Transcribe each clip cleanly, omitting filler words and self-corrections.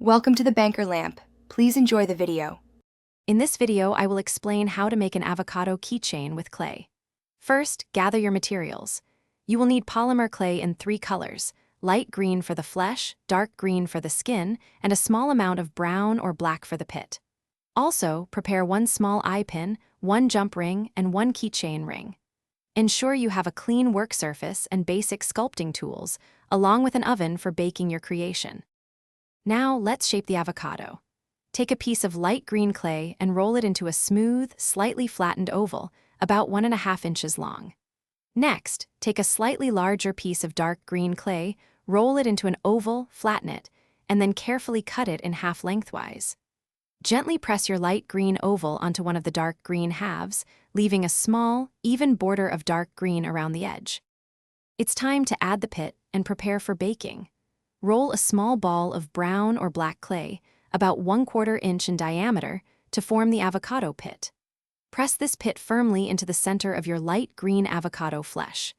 Welcome to the Banker Lamp. Please enjoy the video. In this video, I will explain how to make an avocado keychain with clay. First, gather your materials. You will need polymer clay in 3 colors: light green for the flesh, dark green for the skin, and a small amount of brown or black for the pit. Also, prepare 1 small eye pin, 1 jump ring, and 1 keychain ring. Ensure you have a clean work surface and basic sculpting tools, along with an oven for baking your creation. Now, let's shape the avocado. Take a piece of light green clay and roll it into a smooth, slightly flattened oval, about 1.5 inches long. Next, take a slightly larger piece of dark green clay, roll it into an oval, flatten it, and then carefully cut it in half lengthwise. Gently press your light green oval onto one of the dark green halves, leaving a small, even border of dark green around the edge. It's time to add the pit and prepare for baking. Roll a small ball of brown or black clay, about 1/4 inch in diameter, to form the avocado pit. Press this pit firmly into the center of your light green avocado flesh.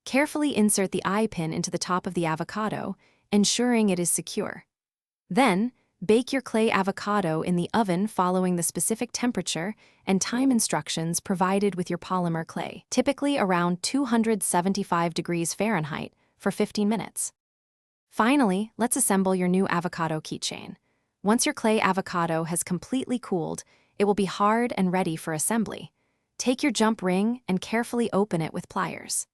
Carefully insert the eye pin into the top of the avocado, ensuring it is secure. Then, bake your clay avocado in the oven following the specific temperature and time instructions provided with your polymer clay, typically around 275 degrees Fahrenheit, for 15 minutes. Finally, let's assemble your new avocado keychain. Once your clay avocado has completely cooled, it will be hard and ready for assembly. Take your jump ring and carefully open it with pliers.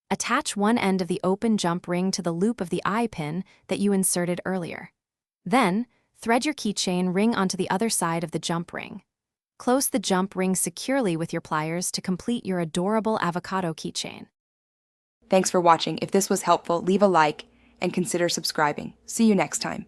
Attach one end of the open jump ring to the loop of the eye pin that you inserted earlier. Then, thread your keychain ring onto the other side of the jump ring. Close the jump ring securely with your pliers to complete your adorable avocado keychain. Thanks for watching. If this was helpful, leave a like and consider subscribing. See you next time.